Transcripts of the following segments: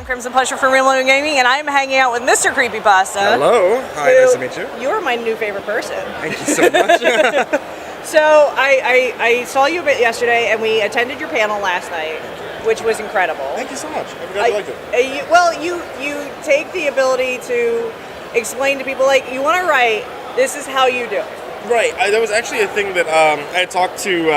Crimson Pleasure from Real Gaming, and I'm hanging out with MrCreepyPasta. Hello. Hi, nice to meet you. You're my new favorite person. Thank you so much. So I saw you a bit yesterday, and we attended your panel last night, which was incredible. Thank you so much. I'm glad you liked it. You take the ability to explain to people, like, you want to write, this is how you do it. Right. That was actually a thing that I had talked to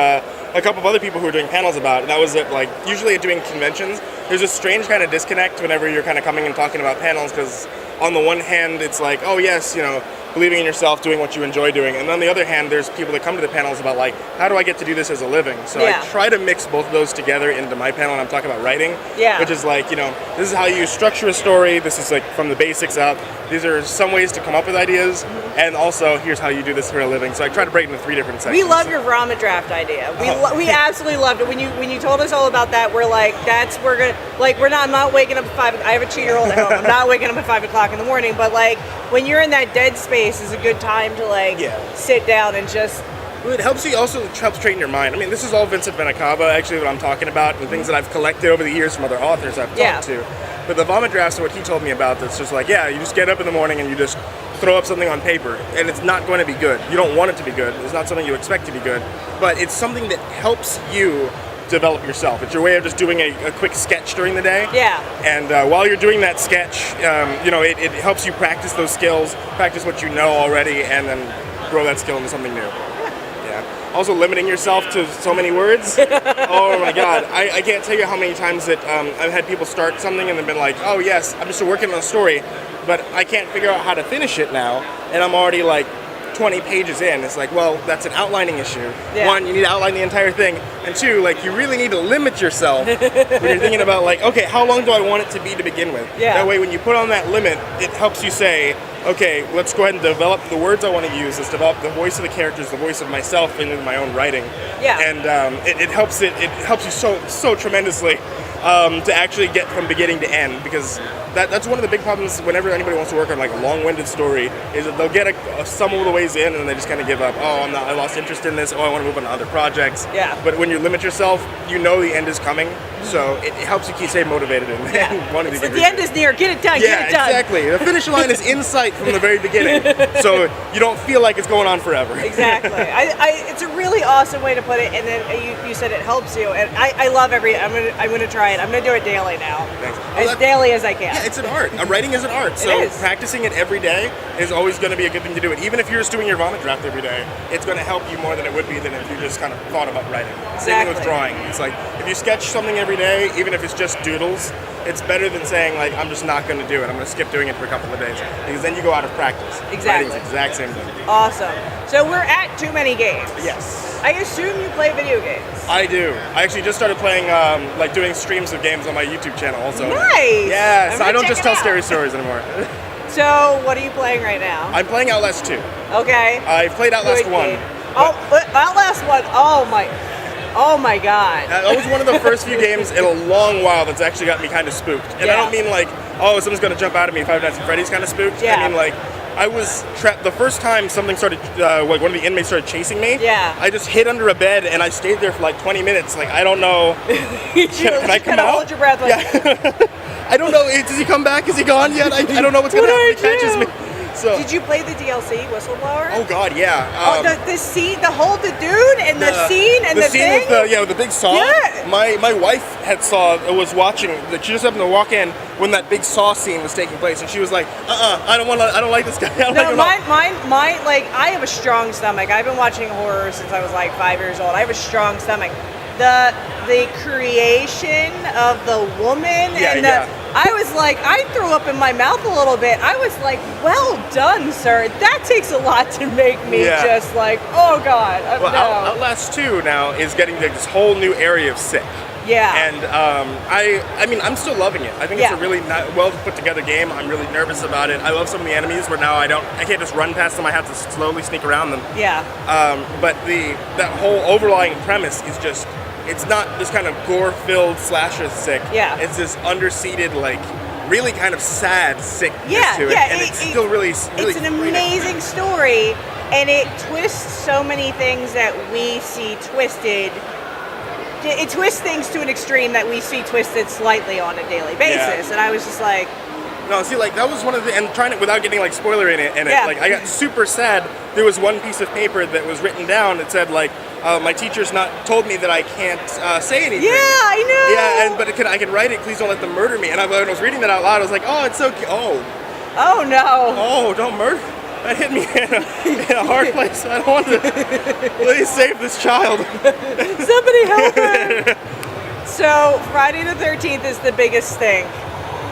a couple of other people who were doing panels about, and that was that, like, usually at doing conventions, there's a strange kind of disconnect whenever you're kind of coming and talking about panels, because on the one hand, it's like, oh yes, you know, believing in yourself, doing what you enjoy doing, and on the other hand, there's people that come to the panels about, like, how do I get to do this as a living? So I try to mix both of those together into my panel, and I'm talking about writing, which is like, you know, this is how you structure a story, this is like from the basics up, these are some ways to come up with ideas, and also here's how you do this for a living. So I try to break it into 3 different sections. We love your Rama draft idea. We absolutely loved it. When you told us all about that, we're like, I'm not waking up at 5. I have a 2-year-old at home. I'm not waking up at 5 o'clock in the morning, but like when you're in that dead space is a good time to sit down and just. Well, it helps you, also helps train your mind. I mean, this is all Vincent Benicava, actually, what I'm talking about, and things that I've collected over the years from other authors I've talked to. But the vomit drafts are what he told me about. That's just like, you just get up in the morning and you just throw up something on paper, and it's not going to be good. You don't want it to be good. It's not something you expect to be good, but it's something that helps you develop yourself. It's your way of just doing a quick sketch during the day. And while you're doing that sketch, it helps you practice those skills, practice what you know already, and then grow that skill into something new. Also, limiting yourself to so many words. Oh my God, I can't tell you how many times that I've had people start something and they've been like, oh yes, I'm just working on a story, but I can't figure out how to finish it now, and I'm already like 20 pages in. It's like, well, that's an outlining issue. 1, you need to outline the entire thing, and 2, like, you really need to limit yourself when you're thinking about, like, okay, how long do I want it to be to begin with? That way, when you put on that limit, it helps you say, okay, let's go ahead and develop the words I want to use. Let's develop the voice of the characters, the voice of myself into my own writing. And it helps you so tremendously to actually get from beginning to end, because that's one of the big problems whenever anybody wants to work on like a long-winded story, is that they'll get some of the ways in and they just kind of give up. Oh, I lost interest in this. Oh, I want to move on to other projects. But when you limit yourself, you know the end is coming, so it helps you keep staying motivated and wanting to get the end is near. Get it done. Get it done. Exactly. The finish line is in sight from the very beginning, so you don't feel like it's going on forever. Exactly. It's a really awesome way to put it, and then you said it helps you, and I love I'm gonna try it. I'm gonna do it daily now. As daily as I can. Yeah, it's an art. Writing is an art, so practicing it every day is always going to be a good thing to do. It even if you're just doing your vomit draft every day, it's going to help you more than it would be than if you just kind of thought about writing. Same thing with drawing. It's like if you sketch something every day, even if it's just doodles, it's better than saying like, I'm just not going to do it. I'm going to skip doing it for a couple of days, because then you go out of practice. Exactly. Writing's the exact same thing. Awesome. So we're at TooManyGames. Yes. I assume you play video games. I do. I actually just started playing, doing streams of games on my YouTube channel also. Nice! Yes, I don't just tell scary stories anymore. So, what are you playing right now? I'm playing Outlast 2. Okay. I've played Outlast 1. Outlast 1, oh my God. That was one of the first few games in a long while that's actually got me kind of spooked. And I don't mean like, oh, someone's going to jump out at me, Five Nights at Freddy's kind of spooked. I mean like, I was trapped the first time something started, one of the inmates started chasing me. I just hid under a bed and I stayed there for like 20 minutes. Like, I don't know. Can I come out? Hold your breath. I don't know. Does he come back? Is he gone yet? I don't know what's going to happen. He catches me. So. Did you play the DLC Whistleblower? Oh God, yeah. The scene, the dude, and the scene, and the thing. With the big saw. Yeah. My wife was watching. She just happened to walk in when that big saw scene was taking place, and she was like, I don't like this guy. I have a strong stomach. I've been watching horror since I was like 5 years old. I have a strong stomach. The creation of the woman I was like, I threw up in my mouth a little bit. I was like, well done, sir. That takes a lot to make me just like, oh God. Well, no. Outlast 2 now is getting this whole new area of sick. And I mean, I'm still loving it. I think it's a really well put together game. I'm really nervous about it. I love some of the enemies where now I can't just run past them. I have to slowly sneak around them. But that whole overlying premise is just, it's not this kind of gore-filled slasher sick. It's this underseated, like, really kind of sad sickness to it. And it's still really it's an amazing story, and it twists so many things that we see twisted it twists things to an extreme that we see twisted slightly on a daily basis, and I was just like, no, see, like that was one of the, and trying it without getting like spoiler in it, like I got super sad. There was one piece of paper that was written down that said like, my teacher's not told me that I can't say anything. Yeah, I know. Yeah, but I can write it. Please don't let them murder me. And when I was reading that out loud, I was like, oh, it's so cute. Oh no. Oh, don't murder. That hit me in a hard place. I don't want to. Please save this child. Somebody help her. So Friday the 13th is the biggest thing.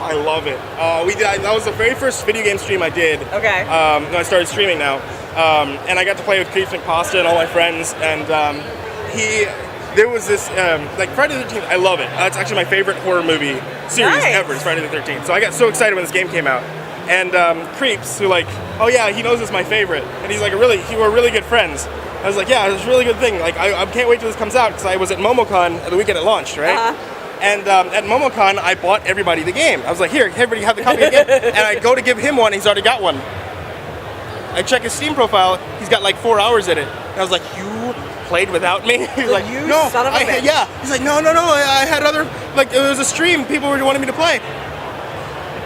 I love it. That was the very first video game stream I did. Okay. I started streaming now, and I got to play with TooManyGames and all my friends. And there was this like Friday the 13th. I love it. It's actually my favorite horror movie series ever. It's Friday the 13th. So I got so excited when this game came out. And Creeps, who like, oh yeah, he knows it's my favorite, and he's like, we're really good friends. I was like, yeah, it's a really good thing. Like, I can't wait till this comes out because I was at MomoCon the weekend it launched, right? And at MomoCon, I bought everybody the game. I was like, here, everybody have the copy again. And I go to give him one, he's already got one. I check his Steam profile, he's got like 4 hours in it. And I was like, you played without me? He's like, you no, son of a bitch. Yeah. He's like, no, I had other, like, it was a stream, people were wanting me to play.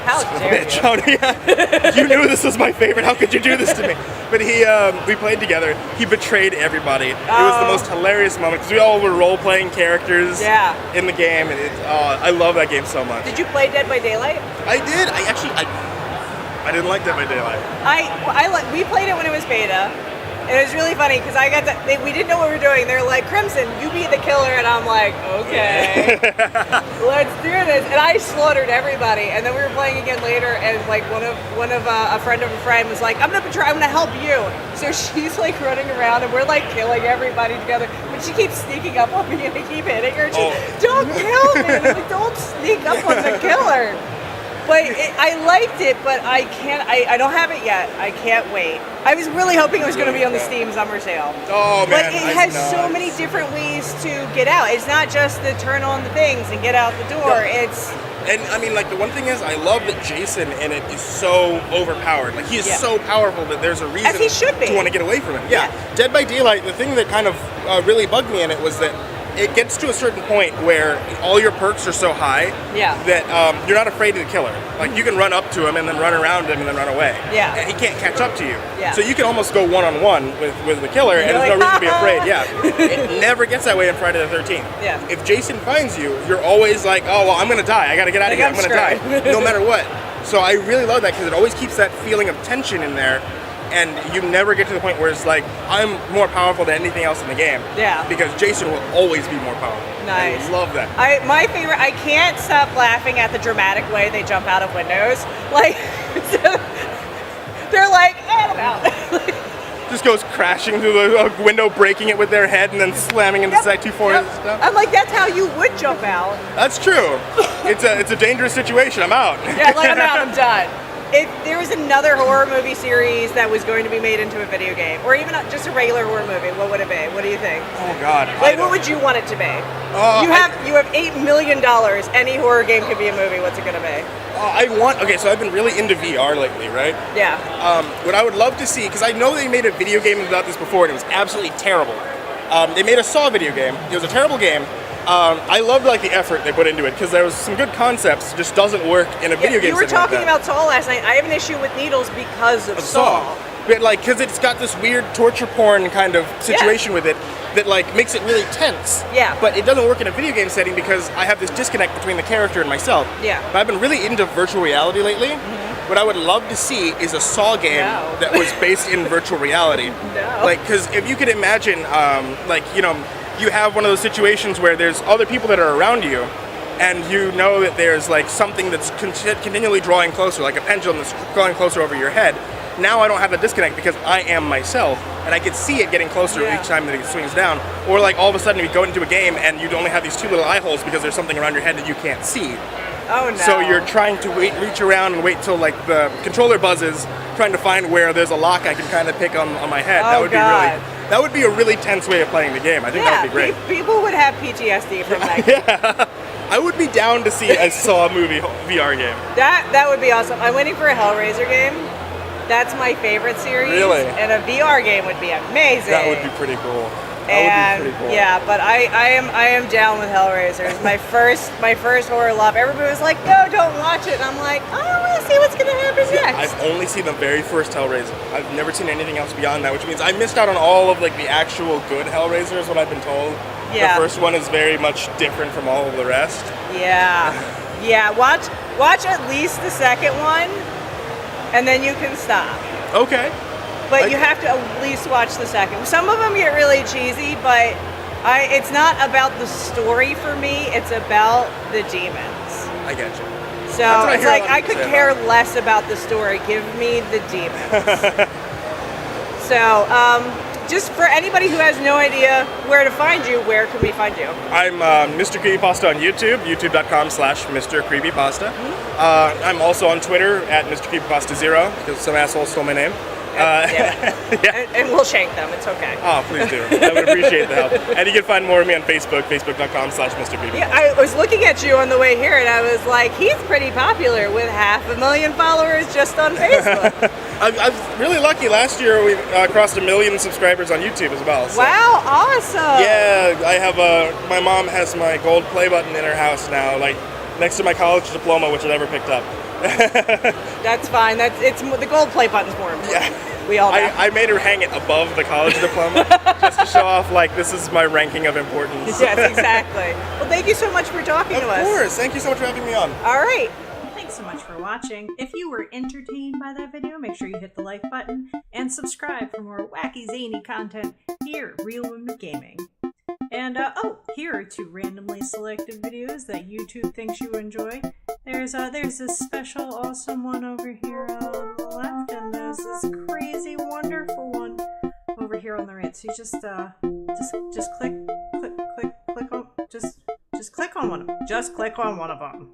How dare you? You knew this was my favorite. How could you do this to me? But we played together. He betrayed everybody. It was the most hilarious moment because we all were role-playing characters in the game, and I love that game so much. Did you play Dead by Daylight? I did. I didn't like Dead by Daylight. We played it when it was beta. It was really funny because we didn't know what we were doing. They're like, Crimson, you be the killer, and I'm like, okay, let's do this. And I slaughtered everybody. And then we were playing again later, and like one of a friend of a friend was like, I'm gonna help you. So she's like running around, and we're like killing everybody together. But she keeps sneaking up on me, and I keep hitting her. Don't kill me! Like, don't sneak up on the killer. But I liked it, but I can't. I don't have it yet. I can't wait. I was really hoping it was going to be on the Steam summer sale. Oh man! But it has so many different ways to get out. It's not just the turn on the things and get out the door. And I mean, like the one thing is, I love that Jason in it is so overpowered. Like he is so powerful that there's a reason as he should be to want to get away from him. Yeah. Dead by Daylight. The thing that kind of really bugged me in it was that it gets to a certain point where all your perks are so high that you're not afraid of the killer. Like you can run up to him and then run around him and then run away. Yeah. And he can't catch up to you. Yeah. So you can almost go one-on-one with the killer and there's no reason to be afraid. Yeah. It never gets that way in Friday the 13th. Yeah. If Jason finds you, you're always like, oh, well, I'm going to die. I got to get out of here. I'm going to die. No matter what. So I really love that because it always keeps that feeling of tension in there. And you never get to the point where it's like, I'm more powerful than anything else in the game. Yeah. Because Jason will always be more powerful. Nice. I love that. My favorite, I can't stop laughing at the dramatic way they jump out of windows. Like, they're like, I'm out. Just goes crashing through the window, breaking it with their head, and then slamming into Site 240 and stuff. I'm like, that's how you would jump out. That's true. It's a dangerous situation. I'm out. Yeah, like I'm out, I'm done. If there was another horror movie series that was going to be made into a video game, or even just a regular horror movie, what would it be? What do you think? Oh God! Like, what would you want it to be? You have $8 million. Any horror game could be a movie. What's it gonna be? So I've been really into VR lately, right? Yeah. What I would love to see, because I know they made a video game about this before, and it was absolutely terrible. They made a Saw video game. It was a terrible game. I loved like the effort they put into it because there was some good concepts. It just doesn't work in a video game. You were talking about Saw last night. I have an issue with needles because of Saw. But like, because it's got this weird torture porn kind of situation with it that like makes it really tense. Yeah. But it doesn't work in a video game setting because I have this disconnect between the character and myself. Yeah. But I've been really into virtual reality lately. Mm-hmm. What I would love to see is a Saw game that was based in virtual reality. No. Like, because if you could imagine, you have one of those situations where there's other people that are around you, and you know that there's like something that's continually drawing closer, like a pendulum that's going closer over your head. Now I don't have the disconnect because I am myself, and I can see it getting closer each time that it swings down. Or like all of a sudden you go into a game and you only have these two little eye holes because there's something around your head that you can't see. Oh no. So you're trying to reach around and wait till like the controller buzzes, trying to find where there's a lock I can kind of pick on my head. That would be a really tense way of playing the game. I think that would be great. People would have PTSD from that. Yeah. I would be down to see a Saw movie VR game. That would be awesome. I'm waiting for a Hellraiser game. That's my favorite series. Really? And a VR game would be amazing. That would be pretty cool. That would be pretty cool. Yeah, but I am down with Hellraiser. It's my first horror love. Everybody was like, no, don't watch it. And I'm like, I don't want to see what's gonna happen next. I've only seen the very first Hellraiser. I've never seen anything else beyond that, which means I missed out on all of like the actual good Hellraiser is what I've been told. Yeah. The first one is very much different from all of the rest. Yeah. Yeah, watch at least the second one, and then you can stop. Okay. But you have to at least watch the second. Some of them get really cheesy, but it's not about the story for me. It's about the demons. I get you. So it's like I could care less about the story. Give me the demons. So just for anybody who has no idea where to find you, where can we find you? I'm MrCreepyPasta on YouTube, youtube.com/MrCreepyPasta. I'm also on Twitter at MrCreepyPasta0 because some asshole stole my name. Yeah. And we'll shank them. It's okay. Oh, please do. I would appreciate the help. And you can find more of me on Facebook, facebook.com/MrCreepyPasta. Yeah, I was looking at you on the way here, and I was like, he's pretty popular with 500,000 followers just on Facebook. I'm really lucky. Last year we crossed 1 million subscribers on YouTube as well. So. Wow, awesome. Yeah, I have my mom has my gold play button in her house now, like next to my college diploma, which I never picked up. That's fine. It's the gold play button's more important. Yeah. We all know. I made her hang it above the college diploma just to show off, like, this is my ranking of importance. Yes, exactly. Well, thank you so much for talking to us. Of course. Thank you so much for having me on. All right. Thanks so much for watching. If you were entertained by that video, make sure you hit the like button and subscribe for more wacky, zany content here at Real Women Gaming. And, here are 2 randomly selected videos that YouTube thinks you enjoy. There's this special awesome one over here on the left, and there's this crazy wonderful one over here on the right. So you just click on one of them. Just click on one of them.